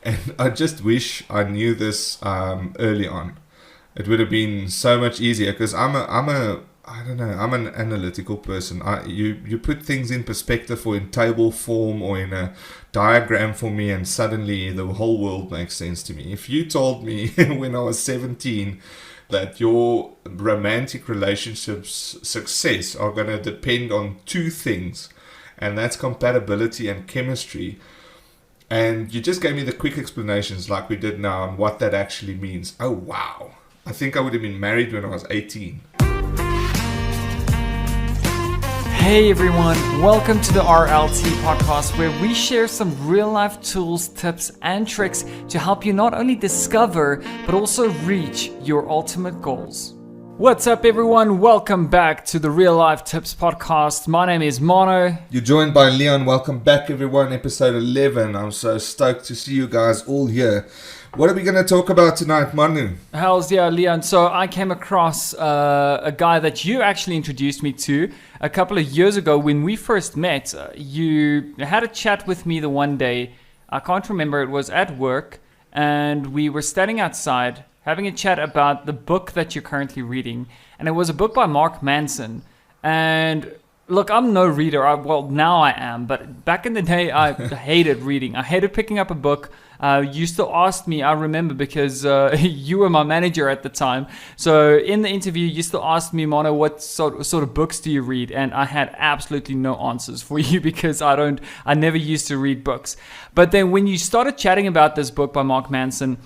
And I just wish I knew this early on. It would have been so much easier because I don't know, I'm an analytical person. You put things in perspective or in table form or in a diagram for me, and suddenly the whole world makes sense to me. If you told me when I was 17 that your romantic relationships success are going to depend on two things, and that's compatibility and chemistry, and you just gave me the quick explanations like we did now on what that actually means. Oh, wow. I think I would have been married when I was 18. Hey everyone, welcome to the RLT podcast, where we share some real life tools, tips and tricks to help you not only discover but also reach your ultimate goals. What's up everyone, welcome back to the Real Life Tips podcast. My name is Mono. You're joined by Leon. Welcome back everyone, episode 11. I'm so stoked to see you guys all here. What are we going to talk about tonight, Manu? Leon. So I came across a guy that you actually introduced me to a couple of years ago when we first met. You had a chat with me the one day. I can't remember. It was at work, and we were standing outside having a chat about the book that you're currently reading. And it was a book by Mark Manson. And look, I'm no reader. Well, now I am. But back in the day, I hated reading. I hated picking up a book. You still asked me, I remember, because you were my manager at the time. So in the interview, you still asked me, Mono, what sort of books do you read? And I had absolutely no answers for you because I never used to read books. But then when you started chatting about this book by Mark Manson,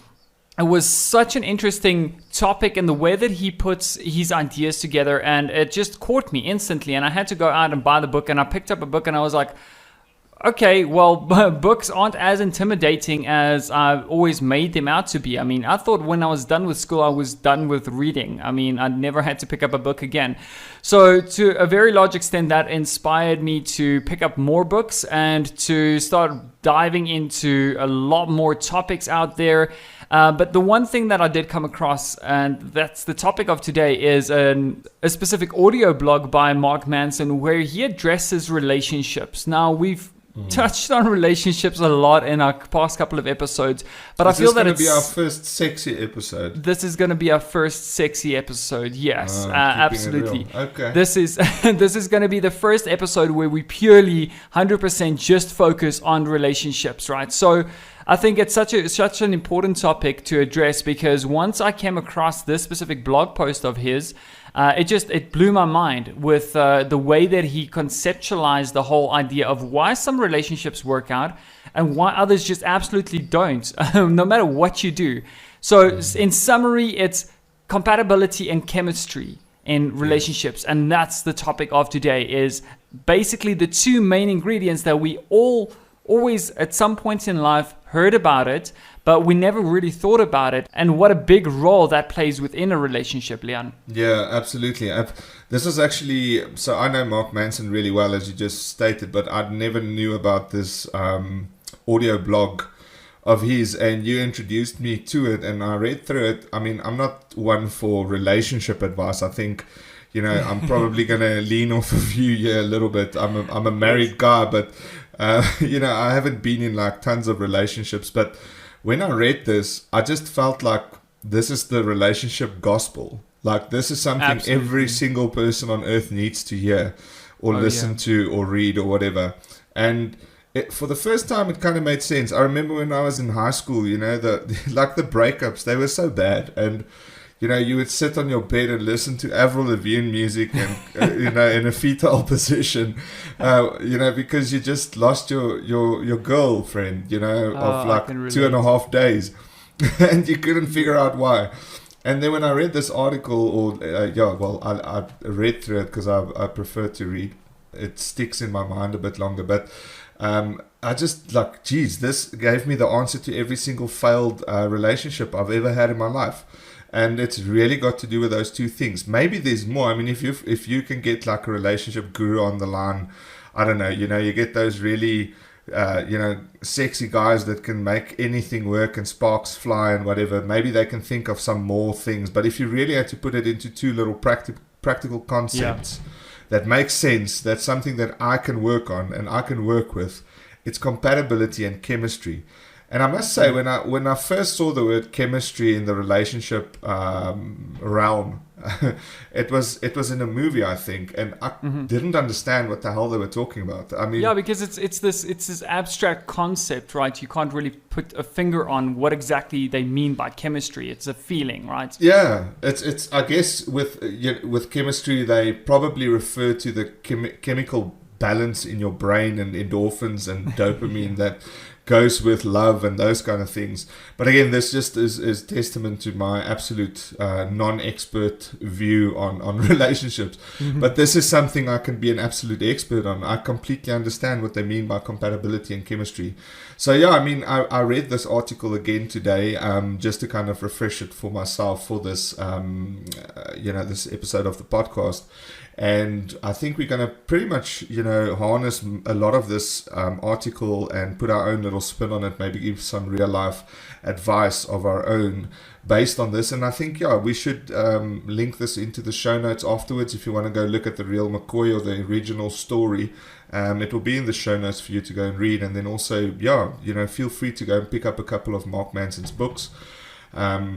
it was such an interesting topic in the way that he puts his ideas together, and it just caught me instantly. And I had to go out and buy the book, and I picked up a book and I was like, okay, well, books aren't as intimidating as I've always made them out to be. I mean, I thought when I was done with school, I was done with reading. I mean, I never had to pick up a book again. So to a very large extent, that inspired me to pick up more books and to start diving into a lot more topics out there. But the one thing that I did come across, and that's the topic of today, is a specific audio blog by Mark Manson where he addresses relationships. Now, we've touched on relationships a lot in our past couple of episodes, but I feel that it's going to be our first sexy episode. This is going to be our first sexy episode. Yes, absolutely. Okay. This is going to be the first episode where we purely 100% just focus on relationships, right? So I think it's such an important topic to address, because once I came across this specific blog post of his, it blew my mind with the way that he conceptualized the whole idea of why some relationships work out and why others just absolutely don't, no matter what you do. So in summary, it's compatibility and chemistry in relationships. And that's the topic of today, is basically the two main ingredients that we all always at some point in life heard about it, but we never really thought about it, and what a big role that plays within a relationship, Leon. Yeah, absolutely. This is actually, so I know Mark Manson really well, as you just stated, but I never knew about this audio blog of his, and you introduced me to it, and I read through it. I mean, I'm not one for relationship advice. I think, I'm probably going to lean off of you here a little bit. I'm a married guy, but I haven't been in like tons of relationships, but when I read this, I just felt like this is the relationship gospel. Like, this is something Absolutely. Every single person on earth needs to hear or listen to or read or whatever. And for the first time, it kind of made sense. I remember when I was in high school, the breakups, they were so bad. And you would sit on your bed and listen to Avril Lavigne music and, in a fetal position, because you just lost your girlfriend, of like 2.5 days and you couldn't figure out why. And then when I read this article, I read through it because I prefer to read. It sticks in my mind a bit longer, but I just this gave me the answer to every single failed relationship I've ever had in my life. And it's really got to do with those two things. Maybe there's more. I mean, if you can get like a relationship guru on the line, I don't know, you get those really, sexy guys that can make anything work and sparks fly and whatever. Maybe they can think of some more things. But if you really had to put it into two little practical concepts that make sense, that's something that I can work on and I can work with, it's compatibility and chemistry. And I must say, when I first saw the word chemistry in the relationship realm, it was in a movie, I think, and I didn't understand what the hell they were talking about. I mean, yeah, because it's this abstract concept, right? You can't really put a finger on what exactly they mean by chemistry. It's a feeling, right? Yeah, it's. I guess with chemistry, they probably refer to the chemical balance in your brain and endorphins and dopamine that goes with love and those kind of things. But again, this just is testament to my absolute non-expert view on relationships. But this is something I can be an absolute expert on. I completely understand what they mean by compatibility and chemistry. So yeah, I mean, I read this article again today just to kind of refresh it for myself for this, this episode of the podcast. And I think we're going to pretty much, harness a lot of this article and put our own little spin on it, maybe give some real life advice of our own based on this. And I think, we should link this into the show notes afterwards. If you want to go look at the real McCoy or the original story, it will be in the show notes for you to go and read. And then also, feel free to go and pick up a couple of Mark Manson's books.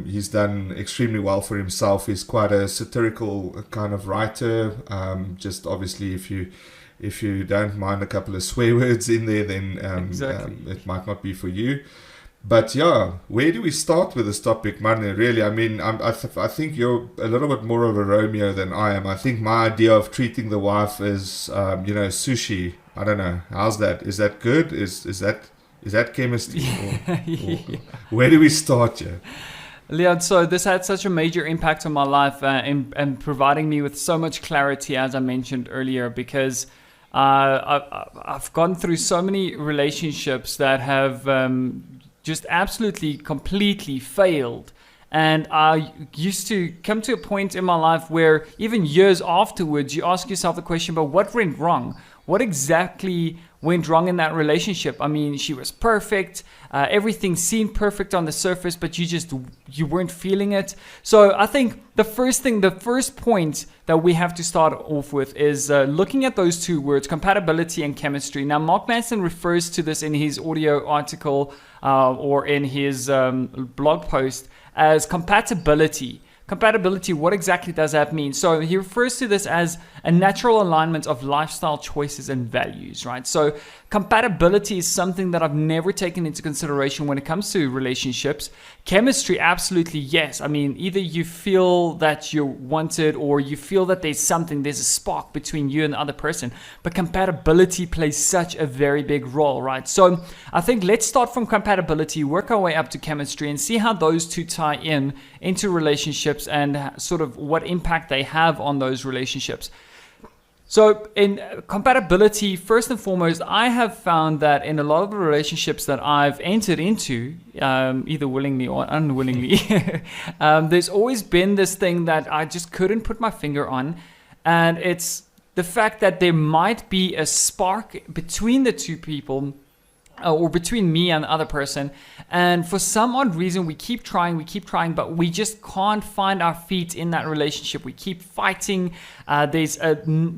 He's done extremely well for himself. He's quite a satirical kind of writer. Just obviously, if you don't mind a couple of swear words in there, then it might not be for you. But yeah, where do we start with this topic, Marne? Really, I mean, I think you're a little bit more of a Romeo than I am. I think my idea of treating the wife is, sushi. I don't know. How's that? Is that good? Is that chemistry? Or where do we start here? Leon, so this had such a major impact on my life and providing me with so much clarity, as I mentioned earlier, because I've gone through so many relationships that have just absolutely, completely failed. And I used to come to a point in my life where even years afterwards, you ask yourself the question, but what went wrong? What exactly went wrong in that relationship? I mean, she was perfect. Everything seemed perfect on the surface, but you weren't feeling it. So I think the first point that we have to start off with is looking at those two words, compatibility and chemistry. Now, Mark Manson refers to this in his audio article or in his blog post as compatibility. Compatibility, what exactly does that mean? So he refers to this as a natural alignment of lifestyle choices and values, right? So compatibility is something that I've never taken into consideration when it comes to relationships. Chemistry, absolutely yes. I mean, either you feel that you're wanted or you feel that there's a spark between you and the other person. But compatibility plays such a very big role, right? So I think let's start from compatibility, work our way up to chemistry and see how those two tie into relationships and sort of what impact they have on those relationships. So in compatibility, first and foremost, I have found that in a lot of the relationships that I've entered into, either willingly or unwillingly, there's always been this thing that I just couldn't put my finger on. And it's the fact that there might be a spark between the two people or between me and the other person. And for some odd reason, we keep trying, but we just can't find our feet in that relationship. We keep fighting. There's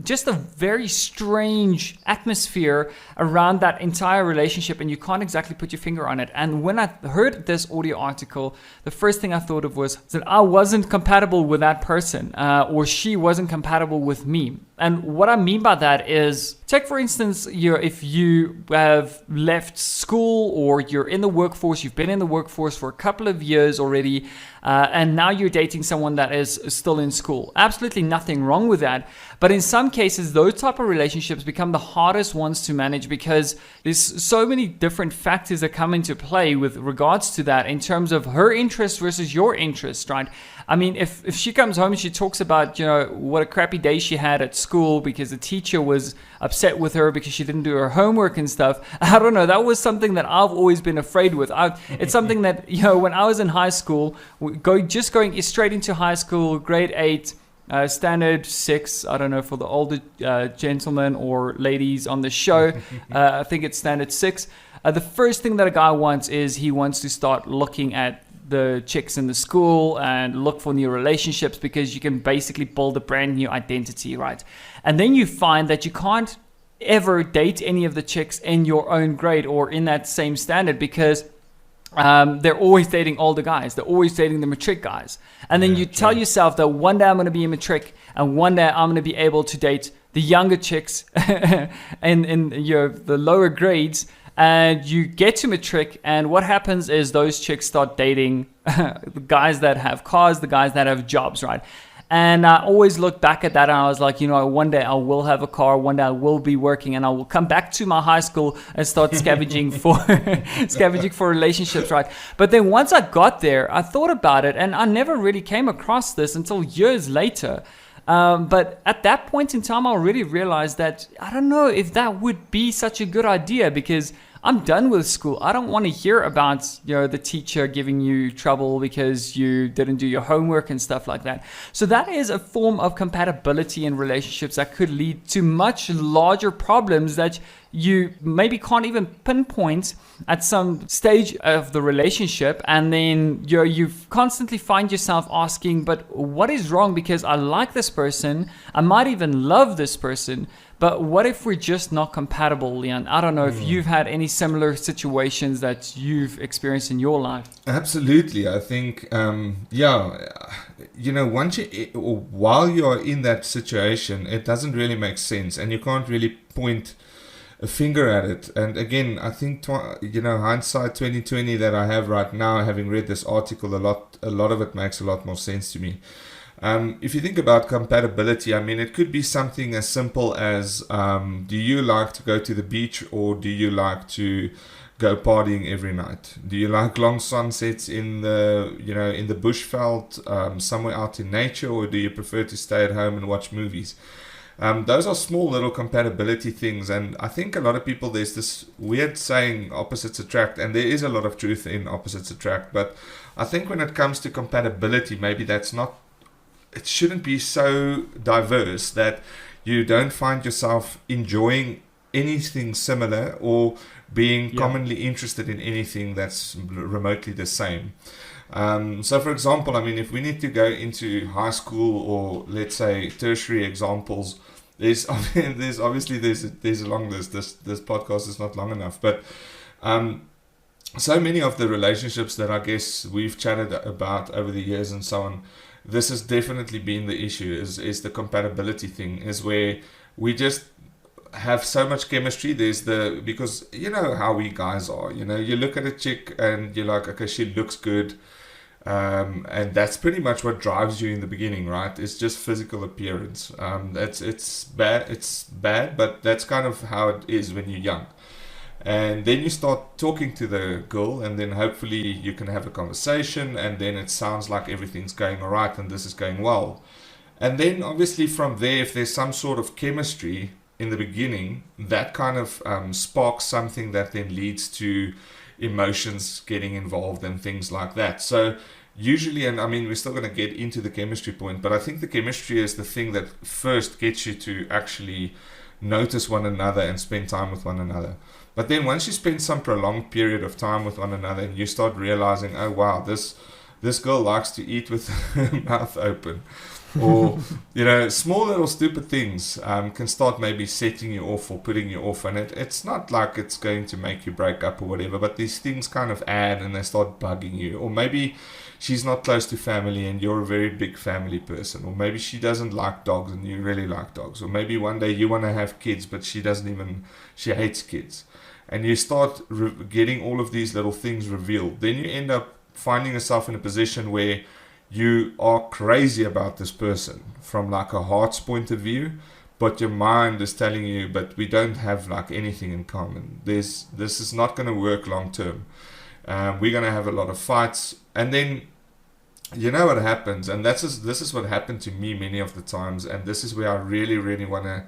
just a very strange atmosphere around that entire relationship, and you can't exactly put your finger on it. And when I heard this audio article, the first thing I thought of was that I wasn't compatible with that person, or she wasn't compatible with me. And what I mean by that is, take for instance, if you have left school or you're in the workforce, you've been in the workforce for a couple of years already, and now you're dating someone that is still in school. Absolutely nothing wrong with that. But in some cases, those type of relationships become the hardest ones to manage because there's so many different factors that come into play with regards to that in terms of her interest versus your interest, right? I mean, if she comes home and she talks about, what a crappy day she had at school because the teacher was upset with her because she didn't do her homework and stuff, I don't know, that was something that I've always been afraid with. It's something that, when I was in high school, going straight into high school, grade 8, standard 6, I don't know, for the older gentlemen or ladies on the show, I think it's standard 6. The first thing that a guy wants is he wants to start looking at the chicks in the school and look for new relationships because you can basically build a brand new identity, right? And then you find that you can't ever date any of the chicks in your own grade or in that same standard because they're always dating older guys. They're always dating the matric guys. And then you tell yourself that one day I'm going to be a matric, and one day I'm going to be able to date the younger chicks in the lower grades. And you get to matric, and what happens is those chicks start dating the guys that have cars, the guys that have jobs, right? And I always look back at that, and I was like, one day I will have a car, one day I will be working, and I will come back to my high school and start scavenging for relationships, right? But then once I got there, I thought about it, and I never really came across this until years later. But at that point in time, I already realized that I don't know if that would be such a good idea, because I'm done with school. I don't want to hear about, the teacher giving you trouble because you didn't do your homework and stuff like that. So that is a form of compatibility in relationships that could lead to much larger problems that you maybe can't even pinpoint at some stage of the relationship. And then you constantly find yourself asking, but what is wrong? Because I like this person. I might even love this person. But what if we're just not compatible, Leon? I don't know if you've had any similar situations that you've experienced in your life. Absolutely. I think, once while you're in that situation, it doesn't really make sense, and you can't really point a finger at it. And again, I think, hindsight 2020 that I have right now, having read this article a lot of it makes a lot more sense to me. If you think about compatibility, I mean, it could be something as simple as, do you like to go to the beach, or do you like to go partying every night? Do you like long sunsets in the bushveld, somewhere out in nature, or do you prefer to stay at home and watch movies? Those are small little compatibility things, and I think a lot of people, there's this weird saying, opposites attract, and there is a lot of truth in opposites attract, but I think when it comes to compatibility, maybe it shouldn't be so diverse that you don't find yourself enjoying anything similar or being commonly interested in anything that's remotely the same. So for example, I mean, if we need to go into high school, or let's say tertiary examples, there's obviously a long list. This podcast is not long enough, but so many of the relationships that I guess we've chatted about over the years and so on, this has definitely been the issue, is the compatibility thing, is where we just have so much chemistry. Because you know how we guys are, you look at a chick and you're like, okay, she looks good, and that's pretty much what drives you in the beginning, right? It's just physical appearance. It's bad, but that's kind of how it is when you're young. And then you start talking to the girl, and then hopefully you can have a conversation, and then it sounds like everything's going all right and this is going well. And then obviously from there, if there's some sort of chemistry in the beginning, that kind of sparks something that then leads to emotions getting involved and things like that. So usually, and I mean, we're still going to get into the chemistry point, but I think the chemistry is the thing that first gets you to actually notice one another and spend time with one another. But then once you spend some prolonged period of time with one another, and you start realizing, oh wow, this girl likes to eat with her mouth open, or small little stupid things can start maybe setting you off or putting you off. And it's not like it's going to make you break up or whatever, but these things kind of add, and they start bugging you. Or maybe she's not close to family and you're a very big family person, or maybe she doesn't like dogs and you really like dogs, or maybe one day you want to have kids but she hates kids, and you start getting all of these little things revealed. Then you end up finding yourself in a position where you are crazy about this person from like a heart's point of view, but your mind is telling you, but we don't have like anything in common. This is not going to work long term. We're going to have a lot of fights. And then you know what happens, and this is what happened to me many of the times, and this is where I really, really want to,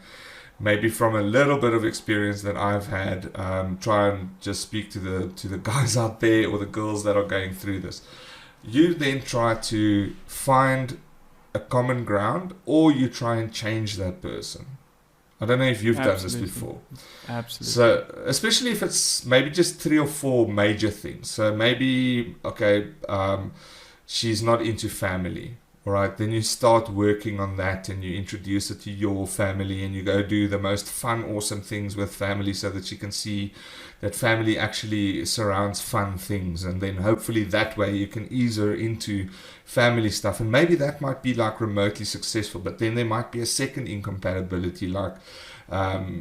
maybe from a little bit of experience that I've had, try and just speak to the guys out there, or the girls that are going through this. You then try to find a common ground, or you try and change that person. I don't know if you've done this before. Absolutely. So, especially if it's maybe just 3 or 4 major things. So maybe, okay, she's not into family. All right, then you start working on that and you introduce it to your family and you go do the most fun, awesome things with family so that you can see that family actually surrounds fun things. And then hopefully that way you can ease her into family stuff. And maybe that might be like remotely successful, but then there might be a second incompatibility, like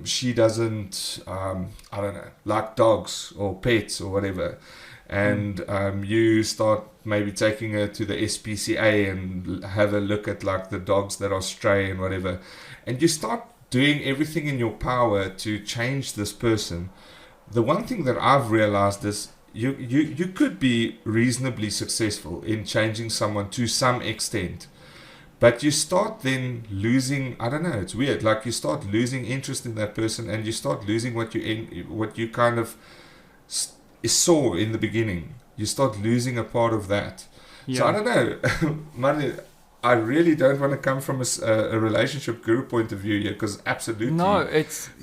she doesn't, I don't know, like dogs or pets or whatever. And you start maybe taking her to the SPCA and have a look at like the dogs that are stray and whatever. And you start doing everything in your power to change this person. The one thing that I've realized is you could be reasonably successful in changing someone to some extent. But you start then losing, I don't know, it's weird. Like you start losing interest in that person and you start losing what you kind of saw in the beginning. You start losing a part of that. Yeah. So I don't know. Manu, I really don't want to come from a relationship guru point of view here, because absolutely. No,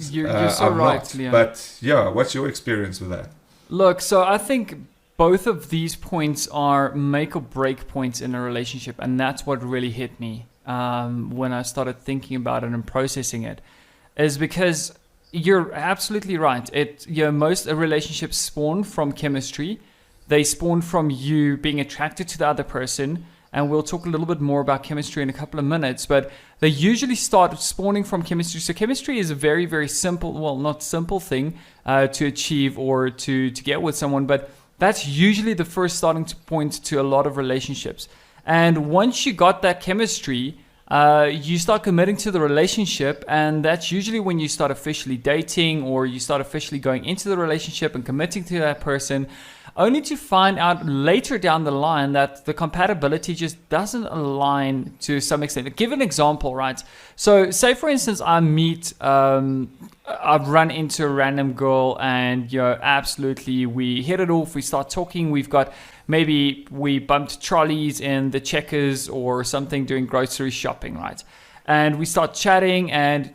you're so right, Leon. But yeah, what's your experience with that? Look, so I think both of these points are make or break points in a relationship, and that's what really hit me when I started thinking about it and processing it, is because you're absolutely right. Most relationships spawn from chemistry. They spawn from you being attracted to the other person, and we'll talk a little bit more about chemistry in a couple of minutes, but they usually start spawning from chemistry. So chemistry is a very, very simple, well, not simple thing to achieve or to get with someone, but that's usually the first starting point to a lot of relationships. And once you got that chemistry, you start committing to the relationship, and that's usually when you start officially dating or you start officially going into the relationship and committing to that person, only to find out later down the line that the compatibility just doesn't align to some extent. Give an example, right? So say for instance, I've run into a random girl and absolutely we hit it off, we start talking, maybe we bumped trolleys in the Checkers or something doing grocery shopping, right? And we start chatting and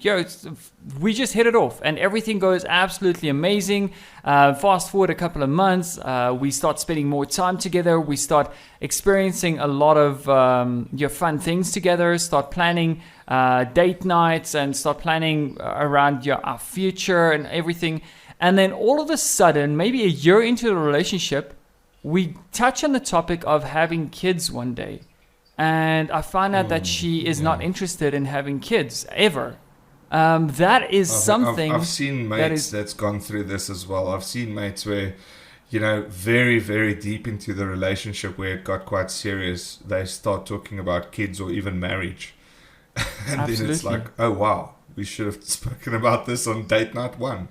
we just hit it off and everything goes absolutely amazing. Fast forward a couple of months, we start spending more time together. We start experiencing a lot of fun things together, start planning date nights and start planning around our future and everything. And then all of a sudden, maybe a year into the relationship, we touch on the topic of having kids one day. And I find out that she is not interested in having kids ever. That is something. I've seen mates that's gone through this as well. I've seen mates where, very, very deep into the relationship where it got quite serious, they start talking about kids or even marriage. And Absolutely. Then it's like, oh, wow, we should have spoken about this on date night one.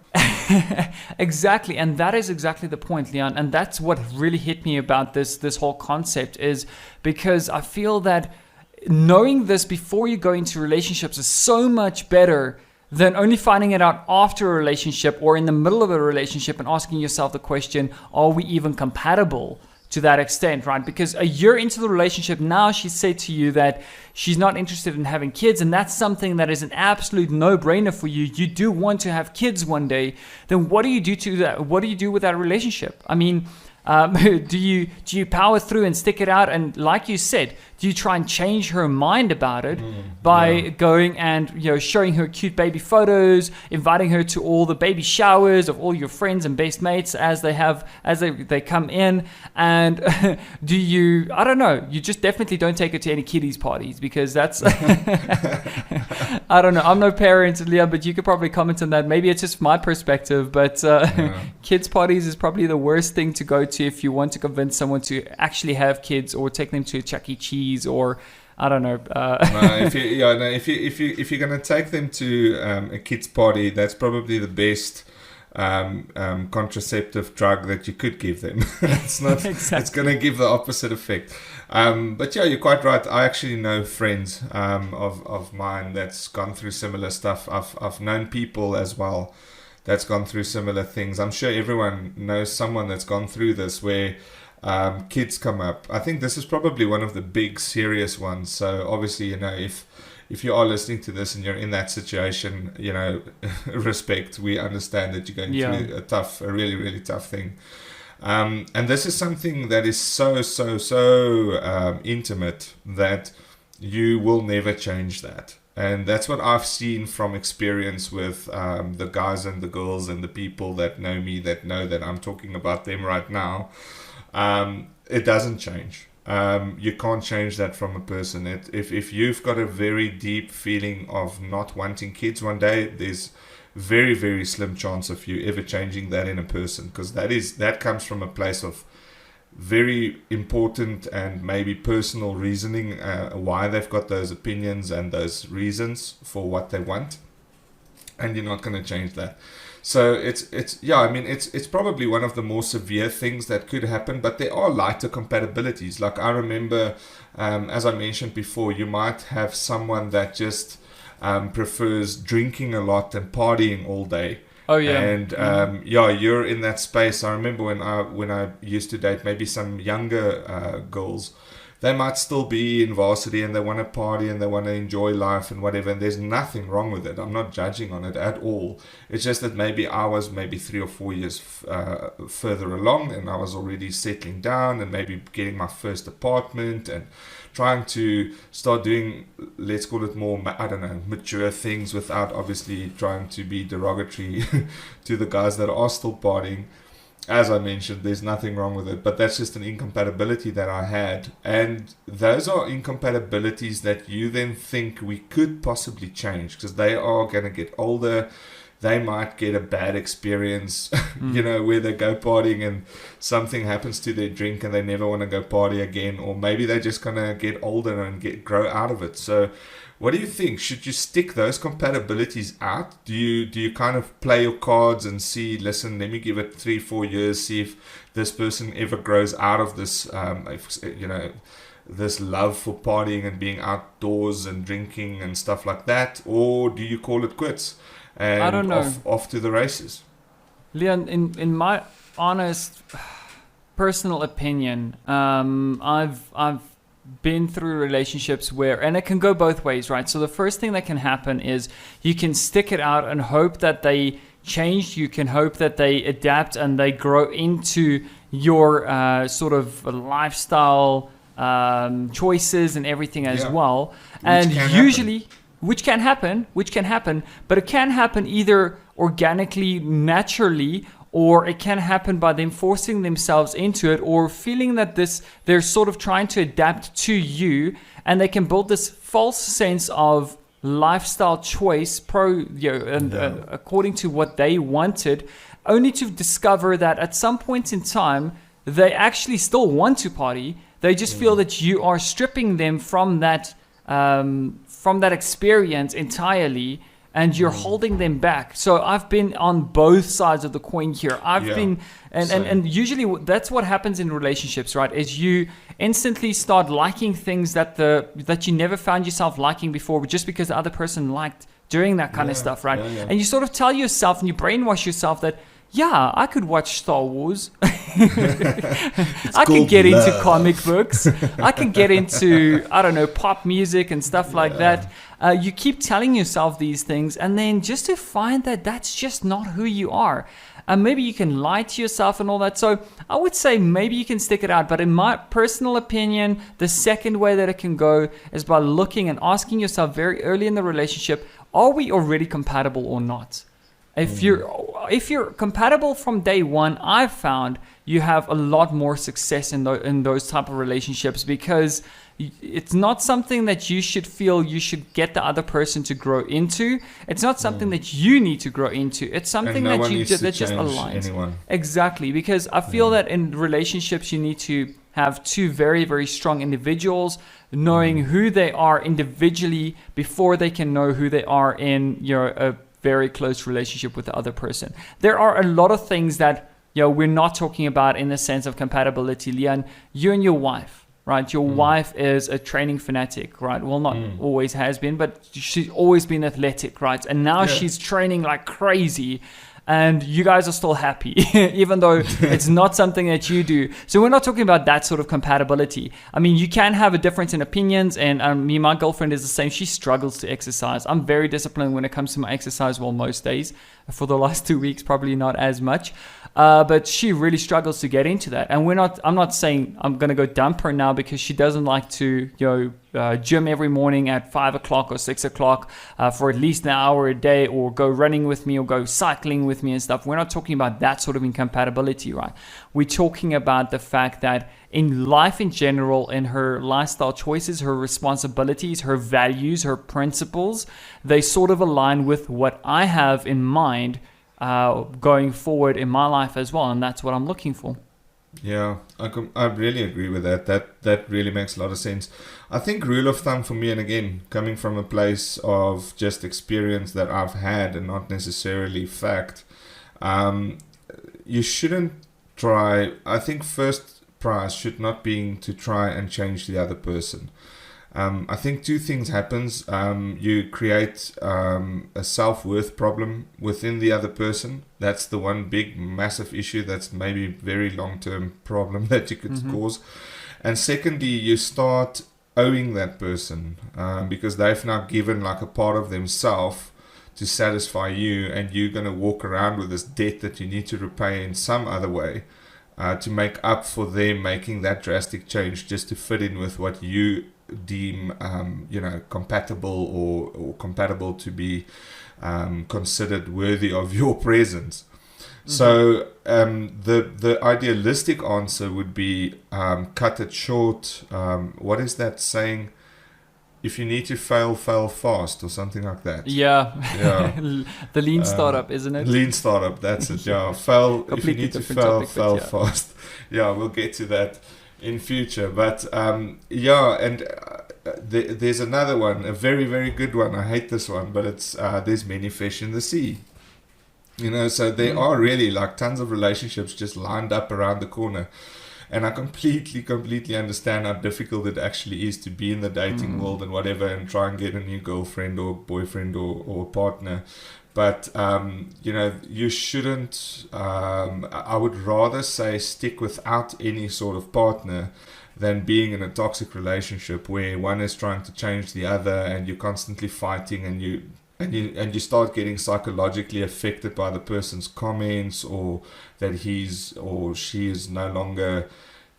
Exactly, and that is exactly the point, Leon, and that's what really hit me about this whole concept, is because I feel that knowing this before you go into relationships is so much better than only finding it out after a relationship or in the middle of a relationship and asking yourself the question, are we even compatible to that extent, right? Because a year into the relationship, now she said to you that she's not interested in having kids, and that's something that is an absolute no-brainer for you. You do want to have kids one day. Then what do you do to that? What do you do with that relationship? I mean, do you power through and stick it out? And like you said, do you try and change her mind about it by going and showing her cute baby photos, inviting her to all the baby showers of all your friends and best mates as they come in? And do you, I don't know, you just definitely don't take her to any kiddies parties, because that's I don't know, I'm no parent, Leah, but you could probably comment on that. Maybe it's just my perspective, but kids parties is probably the worst thing to go to if you want to convince someone to actually have kids, or take them to a Chuck E. Cheese, or I don't know. If you're gonna take them to a kids party, that's probably the best contraceptive drug that you could give them. It's not. Exactly. It's gonna give the opposite effect. But yeah, you're quite right. I actually know friends of mine that's gone through similar stuff. I've known people as well that's gone through similar things. I'm sure everyone knows someone that's gone through this, where kids come up. I think this is probably one of the big serious ones. So obviously, if you are listening to this and you're in that situation, respect. We understand that you're going through a really, really tough thing. And this is something that is so intimate that you will never change that. And that's what I've seen from experience with the guys and the girls and the people that know me, that know that I'm talking about them right now. It doesn't change. You can't change that from a person. If you've got a very deep feeling of not wanting kids one day, there's very, very slim chance of you ever changing that in a person, because that comes from a place of very important and maybe personal reasoning, why they've got those opinions and those reasons for what they want, and you're not going to change that. So it's probably one of the more severe things that could happen, but there are lighter compatibilities. Like I remember, as I mentioned before, you might have someone that just prefers drinking a lot and partying all day. Oh yeah. And you're in that space. I remember when I used to date maybe some younger girls, they might still be in varsity and they want to party and they want to enjoy life and whatever, and there's nothing wrong with it. I'm not judging on it at all. It's just that maybe I was maybe 3 or 4 years further along, and I was already settling down and maybe getting my first apartment and trying to start doing, let's call it more, I don't know, mature things, without obviously trying to be derogatory to the guys that are still partying. As I mentioned, there's nothing wrong with it, but that's just an incompatibility that I had. And those are incompatibilities that you then think we could possibly change, because they are going to get older. They might get a bad experience, where they go partying and something happens to their drink and they never want to go party again. Or maybe they're just going to get older and grow out of it. So what do you think? Should you stick those compatibilities out? Do you kind of play your cards and see, listen, let me give it 3-4 years, see if this person ever grows out of this, this love for partying and being outdoors and drinking and stuff like that? Or do you call it quits and I don't know. off to the races? Leon, in my honest personal opinion, I've been through relationships where, and it can go both ways, right? So the first thing that can happen is you can stick it out and hope that they change. You can hope that they adapt and they grow into your sort of lifestyle choices and everything as well. And usually, which can happen, but it can happen either organically, naturally, or it can happen by them forcing themselves into it, or feeling that they're sort of trying to adapt to you, and they can build this false sense of lifestyle choice according to what they wanted, only to discover that at some point in time they actually still want to party. They just feel that you are stripping them from that experience entirely, and you're holding them back. So I've been on both sides of the coin here. And usually that's what happens in relationships, right? Is you instantly start liking things that you never found yourself liking before, just because the other person liked doing that kind of stuff, right? And you sort of tell yourself and you brainwash yourself that, yeah, I could watch Star Wars. I can get into comic books. I can get into, I don't know, pop music and stuff like that. You keep telling yourself these things, and then just to find that that's just not who you are. And maybe you can lie to yourself and all that. So I would say maybe you can stick it out. But in my personal opinion, the second way that it can go is by looking and asking yourself very early in the relationship, are we already compatible or not? If you're compatible from day one, I've found you have a lot more success in those type of relationships, because it's not something that you should feel you should get the other person to grow into. It's not something that you need to grow into. It's something that just aligns. Anyone. Exactly, because I feel that in relationships you need to have two very, very strong individuals knowing who they are individually before they can know who they are in a very close relationship with the other person. There are a lot of things that we're not talking about in the sense of compatibility. Leon, you and your wife, right? Your wife is a training fanatic, right? Well, not always has been, but she's always been athletic, right? And now she's training like crazy. And you guys are still happy, even though it's not something that you do. So we're not talking about that sort of compatibility. I mean, you can have a difference in opinions, and my girlfriend is the same. She struggles to exercise. I'm very disciplined when it comes to my exercise, most days. For the last 2 weeks, probably not as much. But she really struggles to get into that. And I'm not saying I'm going to go dump her now because she doesn't like to, gym every morning at 5 o'clock or 6 o'clock for at least an hour a day, or go running with me or go cycling with me and stuff. We're not talking about that sort of incompatibility, right? We're talking about the fact that in life in general, in her lifestyle choices, her responsibilities, her values, her principles, they sort of align with what I have in mind going forward in my life as well, and that's what I'm looking for. Yeah, I really agree with that. That really makes a lot of sense. I think rule of thumb for me, and again, coming from a place of just experience that I've had and not necessarily fact, you shouldn't try. I think first prize should not be to try and change the other person. I think two things happens. You create a self-worth problem within the other person. That's the one big, massive issue that's maybe very long-term problem that you could cause. And secondly, you start owing that person because they've now given like a part of themselves to satisfy you, and you're going to walk around with this debt that you need to repay in some other way to make up for them making that drastic change just to fit in with what you deem compatible or compatible to be considered worthy of your presence. So the idealistic answer would be cut it short. What is that saying? If you need to fail fast, or something like that. Yeah. Yeah. The lean startup, isn't it? Lean startup, that's it. Yeah. Fail if you need to fail topic, yeah. fast. Yeah, we'll get to that in future. But there's another one, a very, very good one. I hate this one, but it's there's many fish in the sea. So there are really like tons of relationships just lined up around the corner. And I completely understand how difficult it actually is to be in the dating world and whatever, and try and get a new girlfriend or boyfriend or partner. But, you shouldn't, I would rather say stick without any sort of partner than being in a toxic relationship where one is trying to change the other and you're constantly fighting, and you start getting psychologically affected by the person's comments, or that he's or she is no longer,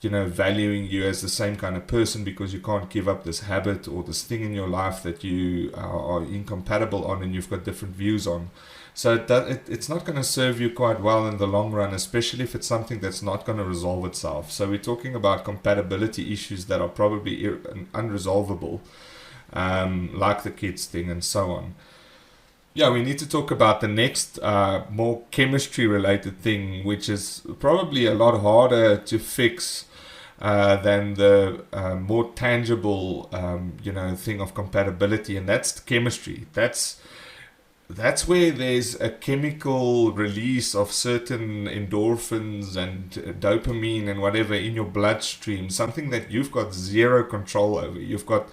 valuing you as the same kind of person because you can't give up this habit or this thing in your life that you are incompatible on and you've got different views on. So it's not going to serve you quite well in the long run, especially if it's something that's not going to resolve itself. So we're talking about compatibility issues that are probably unresolvable, like the kids thing and so on. Yeah, we need to talk about the next more chemistry related thing, which is probably a lot harder to fix than the more tangible thing of compatibility, and that's chemistry. That's where there's a chemical release of certain endorphins and dopamine and whatever in your bloodstream, something that you've got zero control over. You've got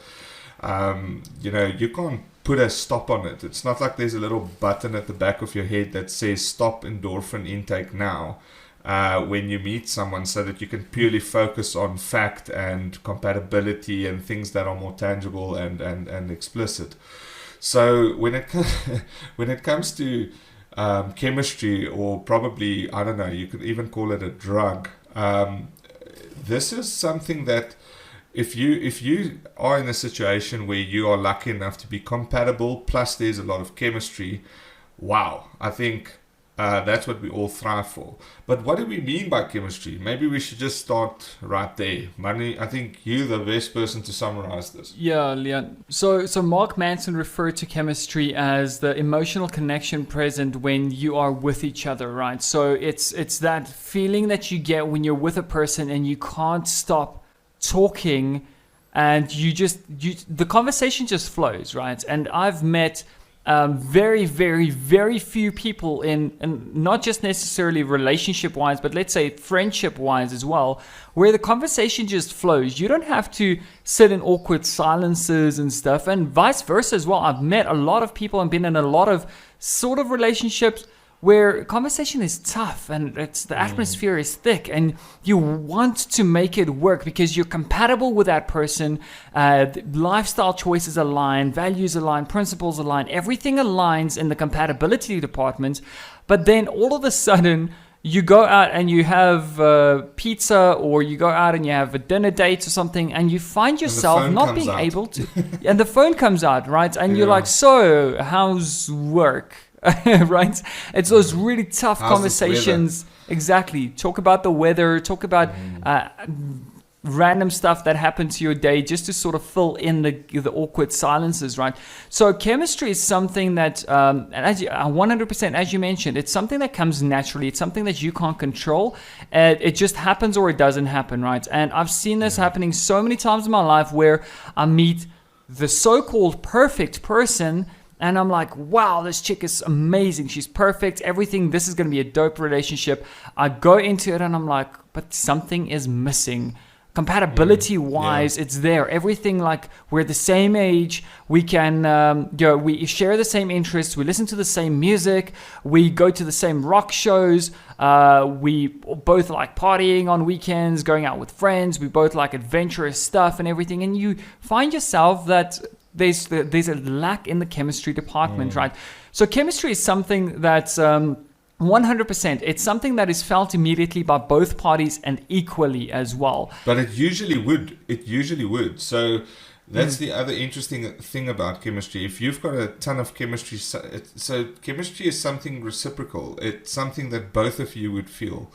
you can't put a stop on it. It's not like there's a little button at the back of your head that says stop endorphin intake now when you meet someone, so that you can purely focus on fact and compatibility and things that are more tangible and explicit. So when it comes to chemistry, or probably, I don't know, you could even call it a drug, this is something that if you are in a situation where you are lucky enough to be compatible, plus there's a lot of chemistry, wow, I think that's what we all thrive for. But what do we mean by chemistry? Maybe we should just start right there. Mani, I think you're the best person to summarize this. Yeah, Leon. So Mark Manson referred to chemistry as the emotional connection present when you are with each other, right? So it's that feeling that you get when you're with a person and you can't stop talking, and the conversation just flows, right? And I've met very, very, very few people in not just necessarily relationship wise, but let's say friendship wise as well, where the conversation just flows. You don't have to sit in awkward silences and stuff, and vice versa as well. I've met a lot of people and been in a lot of sort of relationships where conversation is tough and the atmosphere is thick, and you want to make it work because you're compatible with that person. Lifestyle choices align, values align, principles align, everything aligns in the compatibility department. But then all of a sudden, you go out and you have pizza, or you go out and you have a dinner date or something, and you find yourself not being able to. And the phone comes out, right? And you're like, so how's work? Right? It's those really tough conversations. Exactly. Talk about the weather, talk about random stuff that happened to your day, just to sort of fill in the awkward silences, right? So chemistry is something that, and as 100%, as you mentioned, it's something that comes naturally. It's something that you can't control. It just happens or it doesn't happen, right? And I've seen this happening so many times in my life where I meet the so-called perfect person, and I'm like, wow, this chick is amazing. She's perfect. Everything. This is going to be a dope relationship. I go into it and I'm like, but something is missing. Compatibility wise, it's there. Everything, like, we're the same age. We can, we share the same interests. We listen to the same music. We go to the same rock shows. We both like partying on weekends, going out with friends. We both like adventurous stuff and everything. And you find yourself that there's a lack in the chemistry department, right? So chemistry is something that's 100%. It's something that is felt immediately by both parties and equally as well. But it usually would. So that's the other interesting thing about chemistry. If you've got a ton of chemistry, so chemistry is something reciprocal. It's something that both of you would feel.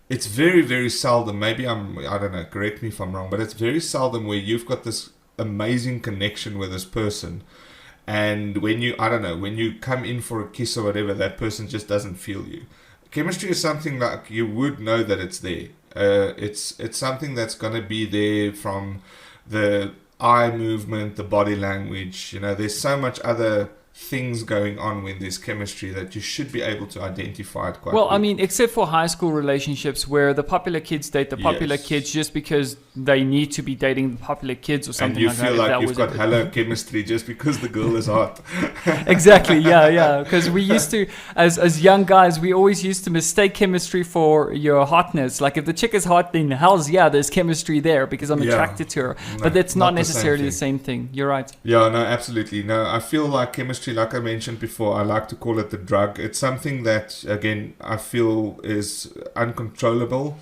It's very, very seldom. Maybe I don't know, correct me if I'm wrong, but it's very seldom where you've got this amazing connection with this person, and when you come in for a kiss or whatever, that person just doesn't feel you. Chemistry is something like you would know that it's there. It's something that's going to be there from the eye movement, the body language. There's so much other things going on when there's chemistry that you should be able to identify it quite well. quick. I mean, except for high school relationships where the popular kids date the popular kids just because they need to be dating the popular kids or something like that. And you feel like you've got hello chemistry just because the girl is hot. Exactly, yeah. Because we used to, as young guys, we always used to mistake chemistry for your hotness. Like, if the chick is hot, then hell's yeah, there's chemistry there because I'm attracted to her. No, but that's not the necessarily the same thing. You're right. Yeah, no, absolutely. No, I feel like chemistry, like I mentioned before, I like to call it the drug. It's something that, again, I feel is uncontrollable.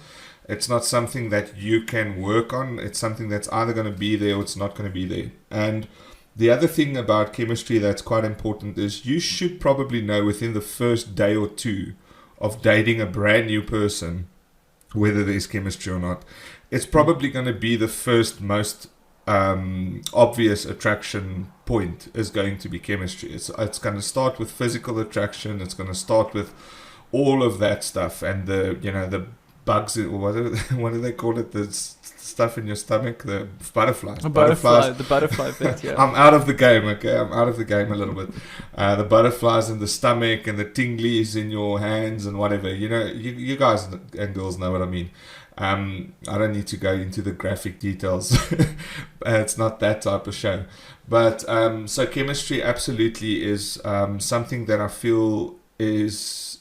It's not something that you can work on. It's something that's either going to be there or it's not going to be there. And the other thing about chemistry that's quite important is you should probably know within the first day or two of dating a brand new person whether there's chemistry or not. It's probably going to be the first most obvious attraction point is going to be chemistry. It's going to start with physical attraction. It's going to start with all of that stuff, and the bugs, or what do they call it? The stuff in your stomach, the butterflies. The butterfly bit, yeah. I'm out of the game, okay? I'm out of the game a little bit. The butterflies in the stomach and the tinglies in your hands and whatever. You guys and girls know what I mean. I don't need to go into the graphic details. It's not that type of show. But so chemistry absolutely is something that I feel is,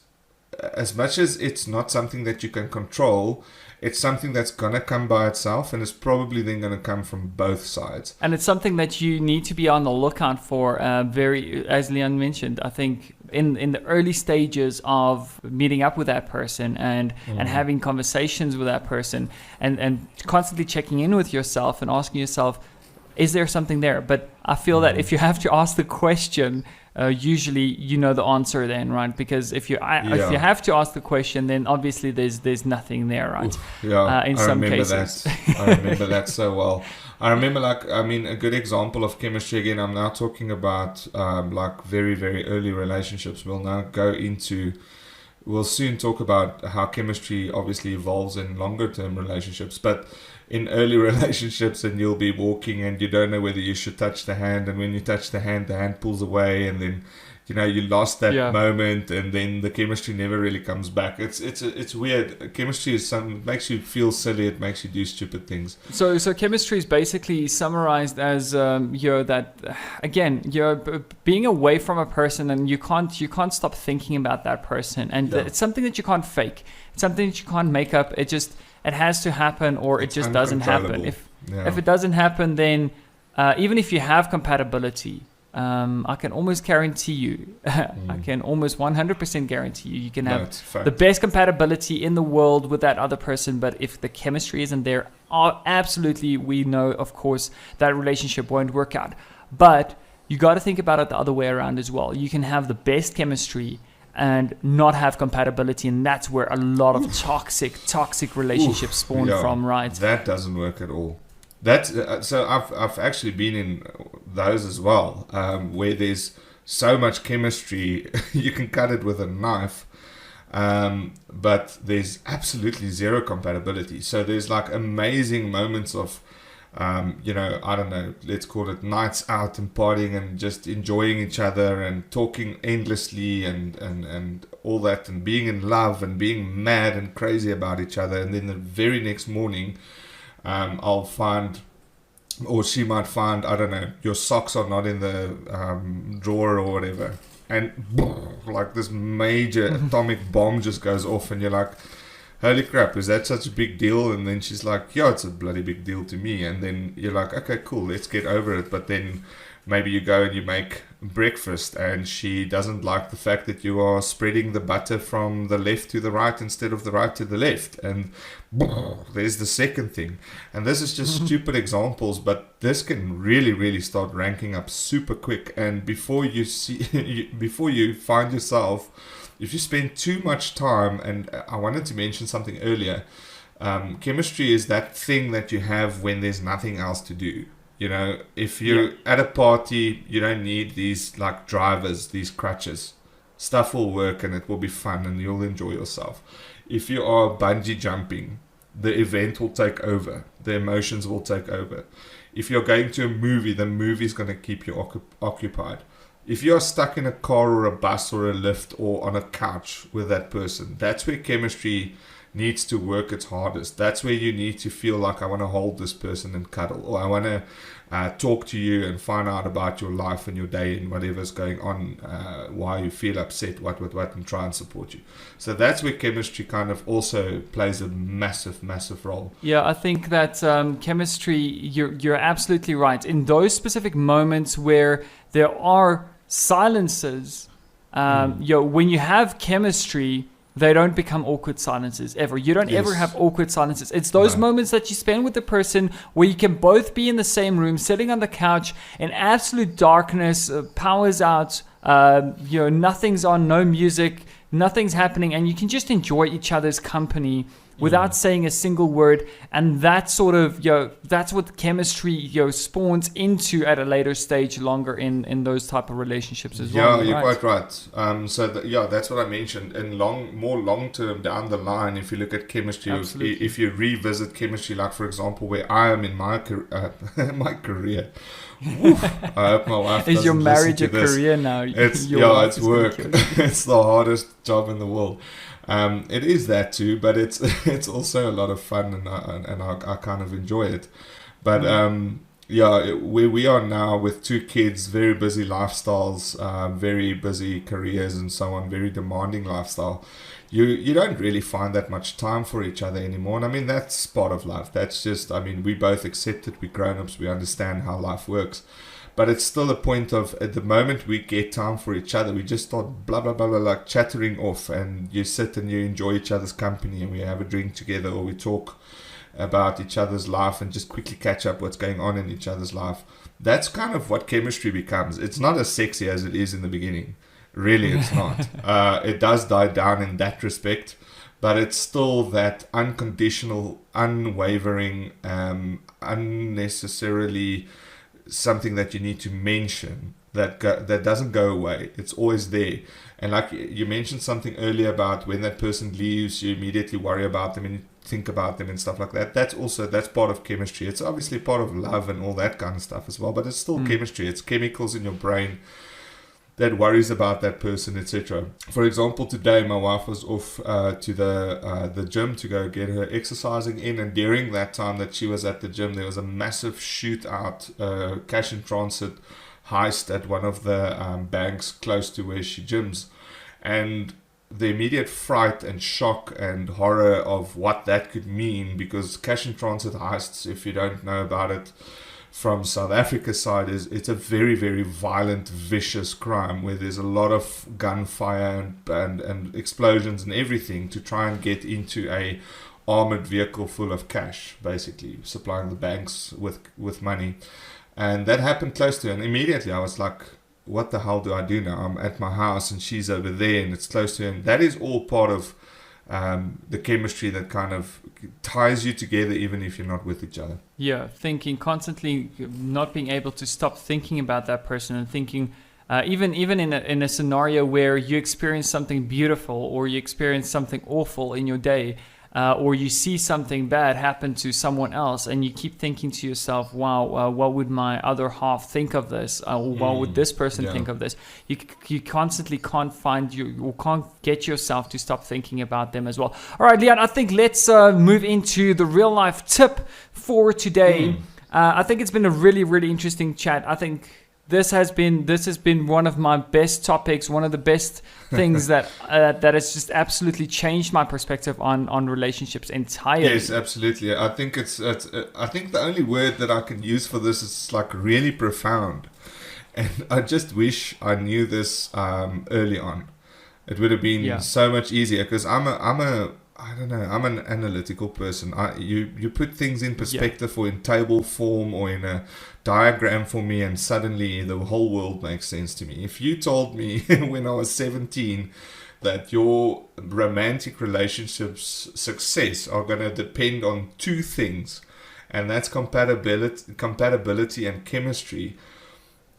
as much as it's not something that you can control, it's something that's going to come by itself, and it's probably then going to come from both sides. And it's something that you need to be on the lookout for, as Leon mentioned, I think in the early stages of meeting up with that person and having conversations with that person and constantly checking in with yourself and asking yourself, is there something there? But I feel that if you have to ask the question, usually you know the answer then, right? Because if you have to ask the question, then obviously there's nothing there, right? In some cases. I remember that so well. I remember, a good example of chemistry, again, I'm now talking about very, very early relationships. We'll soon talk about how chemistry obviously evolves in longer term relationships, but in early relationships, and you'll be walking and you don't know whether you should touch the hand, and when you touch the hand pulls away, and then you lost that Yeah. moment, and then the chemistry never really comes back. It's weird. Chemistry is something that makes you feel silly. It makes you do stupid things. So chemistry is basically summarized as that again, being away from a person, and you can't stop thinking about that person, and it's something that you can't fake. It's something that you can't make up. It has to happen, or it just doesn't happen. If it doesn't happen, then even if you have compatibility, I can almost guarantee you, I can almost 100% guarantee you can have the best compatibility in the world with that other person, but if the chemistry isn't there, absolutely, we know, of course, that relationship won't work out. But you got to think about it the other way around as well. You can have the best chemistry and not have compatibility, and that's where a lot of toxic relationships spawn from, right? That doesn't work at all. That's so I've actually been in those as well, where there's so much chemistry you can cut it with a knife, but there's absolutely zero compatibility. So there's like amazing moments of I don't know, let's call it nights out and partying and just enjoying each other and talking endlessly and all that, and being in love and being mad and crazy about each other, and then the very next morning I'll find, or she might find, I don't know, your socks are not in the drawer or whatever, and like this major atomic bomb just goes off, and you're like, holy crap, is that such a big deal? And then she's like, yeah, it's a bloody big deal to me. And then you're like, okay, cool, let's get over it. But then maybe you go and you make breakfast, and she doesn't like the fact that you are spreading the butter from the left to the right instead of the right to the left, and there's the second thing. And this is just stupid examples, but this can really start ranking up super quick. And before you find yourself, if you spend too much time, and I wanted to mention something earlier, chemistry is that thing that you have when there's nothing else to do. If you're at a party, you don't need these like drivers, these crutches. Stuff will work and it will be fun and you'll enjoy yourself. If you are bungee jumping, the event will take over. The emotions will take over. If you're going to a movie, the movie's going to keep you occupied. If you're stuck in a car or a bus or a lift or on a couch with that person, that's where chemistry needs to work its hardest. That's where you need to feel like, I want to hold this person and cuddle, or I want to talk to you and find out about your life and your day and whatever's going on, why you feel upset, what, and try and support you. So that's where chemistry kind of also plays a massive role. Yeah, I think that chemistry, you're absolutely right. In those specific moments where there are silences, when you have chemistry, they don't become awkward silences ever. You don't ever have awkward silences. It's those moments that you spend with the person where you can both be in the same room, sitting on the couch in absolute darkness, power's out, nothing's on, no music, nothing's happening, and you can just enjoy each other's company without saying a single word. And that sort of, that's what chemistry, spawns into at a later stage, longer in those type of relationships as well. Yeah, you're quite right. That's what I mentioned. In more long term down the line, if you look at chemistry, if you revisit chemistry, like for example, where I am in my my career. Woof, I hope my wife is your doesn't marriage listen a to this. career now? It's work. It's the hardest job in the world. It is that too, but it's also a lot of fun, and I kind of enjoy it. But where we are now with 2 kids, very busy lifestyles, very busy careers and so on, very demanding lifestyle. You don't really find that much time for each other anymore. And I mean, that's part of life. That's just, we both accept it. We're grown-ups. We understand how life works. But it's still a point of, at the moment we get time for each other, we just start blah, blah, blah, blah, like chattering off, and you sit and you enjoy each other's company, and we have a drink together, or we talk about each other's life and just quickly catch up what's going on in each other's life. That's kind of what chemistry becomes. It's not as sexy as it is in the beginning. Really, it's not. It does die down in that respect, but it's still that unconditional, unwavering, unnecessarily something that you need to mention that doesn't go away. It's always there. And like you mentioned something earlier about when that person leaves, you immediately worry about them and you think about them and stuff like that. That's part of chemistry. It's obviously part of love and all that kind of stuff as well, but it's still chemistry. It's chemicals in your brain that worries about that person, etc. For example, today my wife was off to the gym to go get her exercising in, and during that time that she was at the gym, there was a massive shootout, cash in transit heist at one of the banks close to where she gyms, and the immediate fright and shock and horror of what that could mean, because cash in transit heists, if you don't know about it, from South Africa's side, it's a very, very violent, vicious crime where there's a lot of gunfire and explosions and everything to try and get into a armored vehicle full of cash, basically supplying the banks with money. And that happened close to her, and immediately I was like, what the hell do I do now? I'm at my house and she's over there and it's close to her. And that is all part of the chemistry that kind of ties you together even if you're not with each other. Yeah, thinking constantly, not being able to stop thinking about that person, and thinking even in a scenario where you experience something beautiful or you experience something awful in your day, or you see something bad happen to someone else, and you keep thinking to yourself, wow, what would my other half think of this? Or what would this person think of this? You constantly can't get yourself to stop thinking about them as well. All right, Leon, I think let's move into the real life tip for today. I think it's been a really, really interesting chat. I think this has been one of my best topics, one of the best things that has just absolutely changed my perspective on relationships entirely. Yes, absolutely. I think I think the only word that I can use for this is like really profound, and I just wish I knew this early on. It would have been so much easier, because I'm an analytical person. You put things in perspective or in table form or in a diagram for me, and suddenly the whole world makes sense to me. If you told me when I was 17 that your romantic relationships success are going to depend on two things, and that's compatibility and chemistry,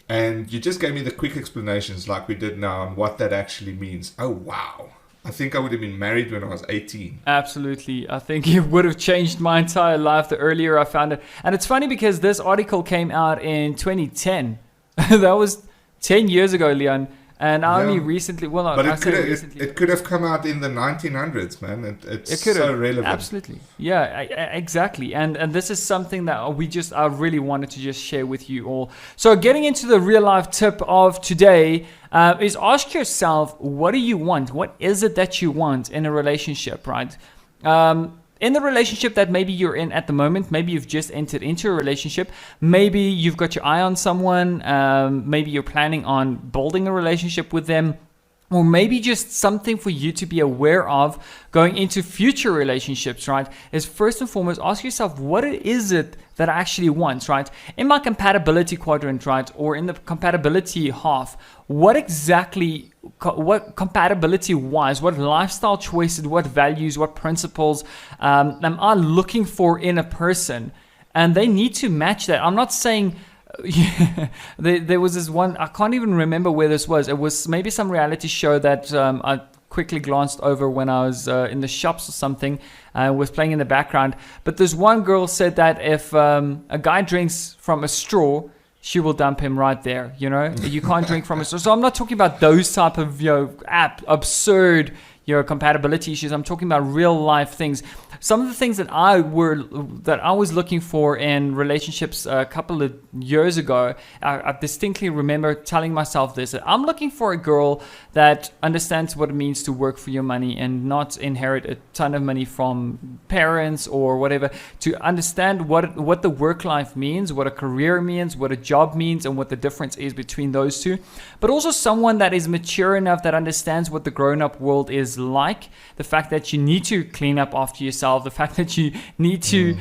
and you just gave me the quick explanations like we did now on what that actually means, oh wow, I think I would have been married when I was 18. Absolutely. I think it would have changed my entire life the earlier I found it. And it's funny because this article came out in 2010. That was 10 years ago, Leon. And I only recently, well, not, but recently. It could have come out in the 1900s, man. It's could so have. relevant. Absolutely. Yeah, exactly. And this is something that I really wanted to just share with you all. So getting into the real life tip of today is ask yourself, what do you want? What is it that you want in a relationship, right? In the relationship that maybe you're in at the moment, maybe you've just entered into a relationship, maybe you've got your eye on someone, maybe you're planning on building a relationship with them, or maybe just something for you to be aware of going into future relationships, right? Is first and foremost, ask yourself, what is it that I actually want, right? In my compatibility quadrant, right? Or in the compatibility half, what compatibility wise, what lifestyle choices, what values, what principles am I looking for in a person? And they need to match that. I'm not saying, there was this one, I can't even remember where this was. It was maybe some reality show that I quickly glanced over when I was in the shops or something, was playing in the background. But this one girl said that if a guy drinks from a straw, she will dump him right there. You know, you can't drink from a straw. So I'm not talking about those type of absurd compatibility issues. I'm talking about real life things. Some of the things that I was looking for in relationships a couple of years ago, I distinctly remember telling myself this: that I'm looking for a girl that understands what it means to work for your money and not inherit a ton of money from parents or whatever. To understand what the work life means, what a career means, what a job means, and what the difference is between those two. But also someone that is mature enough, that understands what the grown-up world is like, the fact that you need to clean up after yourself, the fact that you need to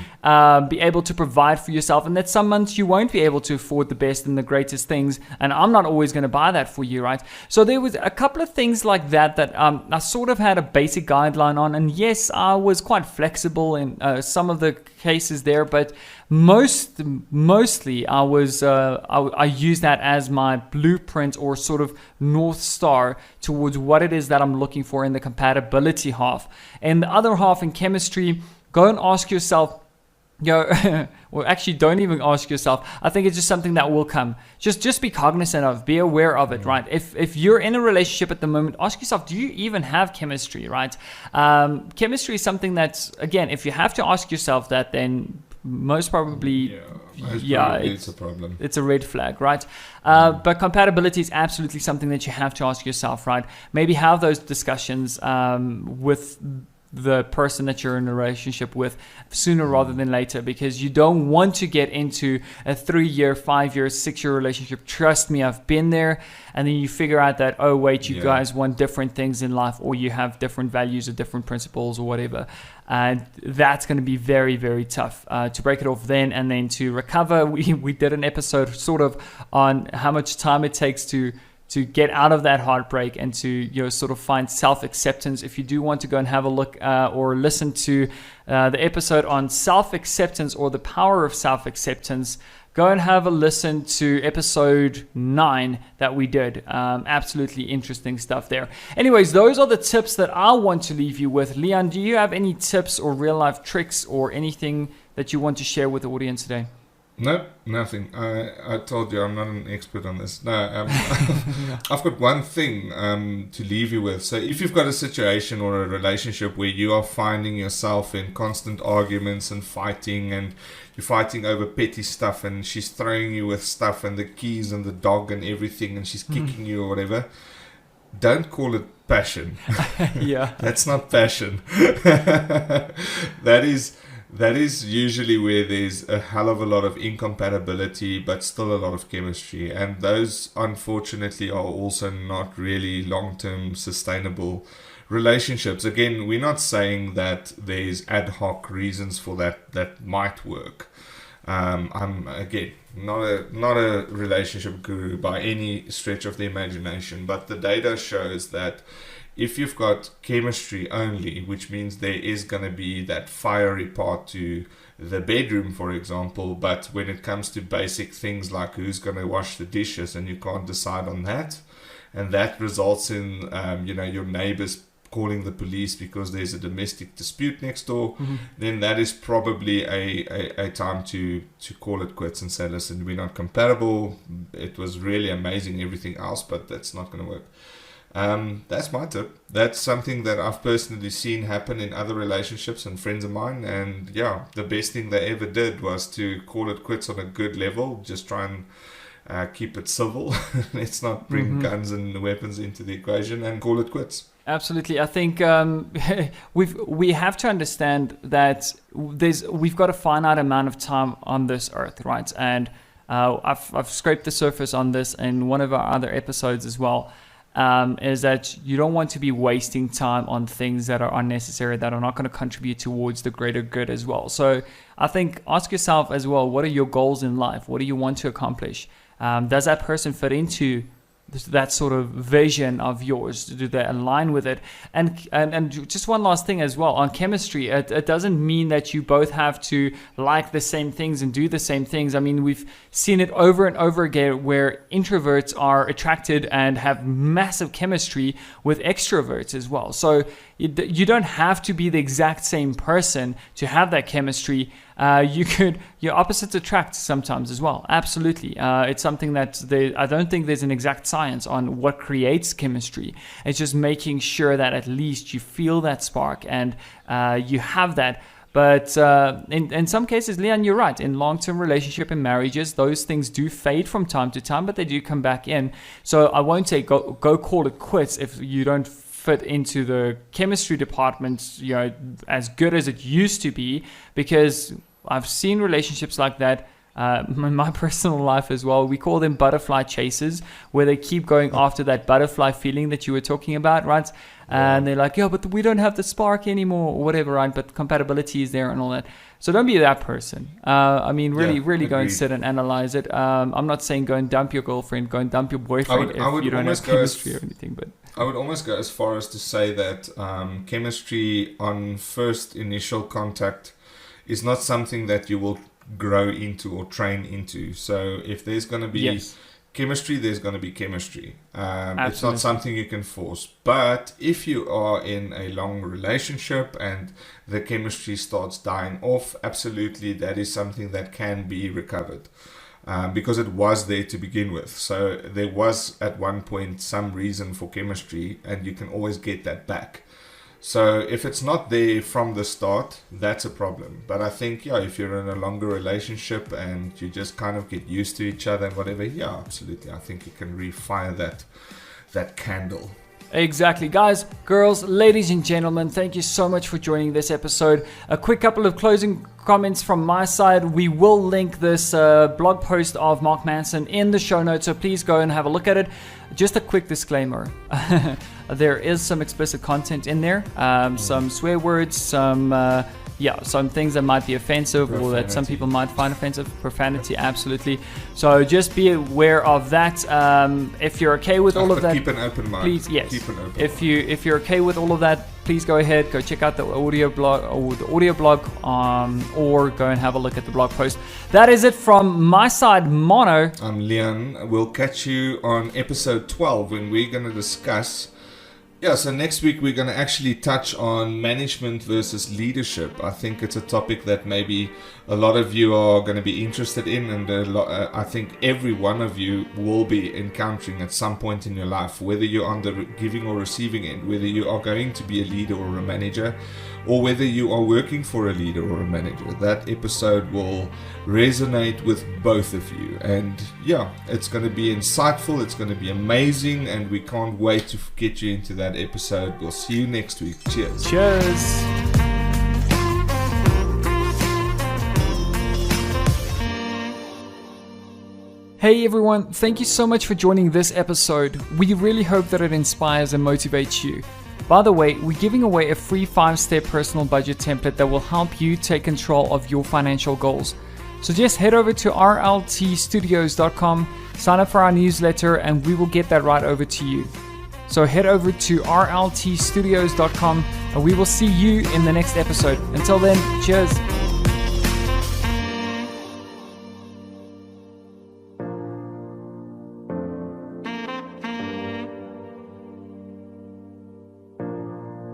be able to provide for yourself, and that some months you won't be able to afford the best and the greatest things, and I'm not always going to buy that for you, right? So there was a couple of things like that I sort of had a basic guideline on, and yes, I was quite flexible in some of the cases there, but mostly I use that as my blueprint or sort of North Star towards what it is that I'm looking for in the compatibility half. And the other half in chemistry, go and ask yourself, well, actually, don't even ask yourself. I think it's just something that will come. Just be cognizant of, be aware of it, right? If you're in a relationship at the moment, ask yourself, do you even have chemistry, right? Chemistry is something that's, again, if you have to ask yourself that, then most probably, it's a problem. It's a red flag, right? But compatibility is absolutely something that you have to ask yourself, right? Maybe have those discussions with the person that you're in a relationship with sooner rather than later, because you don't want to get into a 3-year, 5-year, 6-year relationship. Trust me, I've been there. And then you figure out that, oh wait, you guys want different things in life, or you have different values or different principles or whatever. And that's going to be very, very tough to break it off then, and then to recover. We did an episode sort of on how much time it takes to get out of that heartbreak and to sort of find self-acceptance. If you do want to go and have a look or listen to the episode on self-acceptance or the power of self-acceptance, go and have a listen to episode 9 that we did. Absolutely interesting stuff there. Anyways, those are the tips that I want to leave you with. Leon, do you have any tips or real life tricks or anything that you want to share with the audience today? No, nothing. I told you I'm not an expert on this. No, I've got one thing to leave you with. So if you've got a situation or a relationship where you are finding yourself in constant arguments and you're fighting over petty stuff, and she's throwing you with stuff and the keys and the dog and everything, and she's kicking you or whatever, don't call it passion. That's not passion. That is usually where there's a hell of a lot of incompatibility, but still a lot of chemistry. And those, unfortunately, are also not really long-term sustainable relationships. Again, we're not saying that there's ad hoc reasons for that might work. I'm, again, not a relationship guru by any stretch of the imagination, but the data shows that if you've got chemistry only, which means there is going to be that fiery part to the bedroom, for example, but when it comes to basic things like who's going to wash the dishes and you can't decide on that, and that results in your neighbors calling the police because there's a domestic dispute next door, then that is probably a time to call it quits and say, listen, we're not compatible. It was really amazing, everything else, but that's not going to work. That's my tip. That's something that I've personally seen happen in other relationships and friends of mine. And the best thing they ever did was to call it quits on a good level. Just try and keep it civil. Let's not bring guns and weapons into the equation, and call it quits. Absolutely. I think we have to understand that we've got a finite amount of time on this earth, right? And I've scraped the surface on this in one of our other episodes as well. Is that you don't want to be wasting time on things that are unnecessary, that are not going to contribute towards the greater good as well. So I think ask yourself as well, what are your goals in life? What do you want to accomplish? Does that person fit into that sort of vision of yours? Do they align with it? And just one last thing as well on chemistry, it doesn't mean that you both have to like the same things and do the same things. I mean, we've seen it over and over again where introverts are attracted and have massive chemistry with extroverts as well. So you don't have to be the exact same person to have that chemistry. Your opposites attract sometimes as well. Absolutely. It's something that I don't think there's an exact science on what creates chemistry. It's just making sure that at least you feel that spark and you have that. But in some cases, Leon, you're right. In long-term relationship and marriages, those things do fade from time to time, but they do come back in. So I won't say go call it quits if you don't fit into the chemistry department, as good as it used to be, because I've seen relationships like that in my personal life as well. We call them butterfly chasers, where they keep going after that butterfly feeling that you were talking about, right? And they're like, but we don't have the spark anymore or whatever, right? But compatibility is there and all that. So don't be that person. Really go and sit and analyze it. I'm not saying go and dump your girlfriend, go and dump your boyfriend if you don't have chemistry or anything, but I would almost go as far as to say that chemistry on first initial contact is not something that you will grow into or train into. So if there's going to be chemistry, there's going to be chemistry. It's Absolutely. not something you can force. But if you are in a long relationship and the chemistry starts dying off, absolutely, that is something that can be recovered. Because it was there to begin with. So there was at one point some reason for chemistry, and you can always get that back. So if it's not there from the start, that's a problem. But I think, yeah, if you're in a longer relationship and you just kind of get used to each other and whatever, yeah, absolutely. I think you can refire that candle. Exactly. Guys, girls, ladies and gentlemen, thank you so much for joining this episode. A quick couple of closing comments from my side. We will link this blog post of Mark Manson in the show notes, so please go and have a look at it. Just a quick disclaimer. There is some explicit content in there, some swear words, some things that might be offensive or that some people might find offensive. Profanity, absolutely. So just be aware of that. If you're okay with all of that, keep an open mind. Please, yes. Keep an open if you're okay with all of that, please go ahead, go check out the audio blog or go and have a look at the blog post. That is it from my side, Mono. I'm Leon. We'll catch you on episode 12 when we're going to discuss. So next week we're going to actually touch on management versus leadership. I think it's a topic that maybe a lot of you are going to be interested in, and I think every one of you will be encountering at some point in your life, whether you're on the giving or receiving end, whether you are going to be a leader or a manager, or whether you are working for a leader or a manager. That episode will resonate with both of you. And yeah, it's going to be insightful, it's going to be amazing, and we can't wait to get you into that episode. We'll see you next week. Cheers. Cheers. Hey everyone, thank you so much for joining this episode. We really hope that it inspires and motivates you. By the way, we're giving away a free 5-step personal budget template that will help you take control of your financial goals. So just head over to rltstudios.com, sign up for our newsletter, and we will get that right over to you. So head over to rltstudios.com and we will see you in the next episode. Until then, cheers.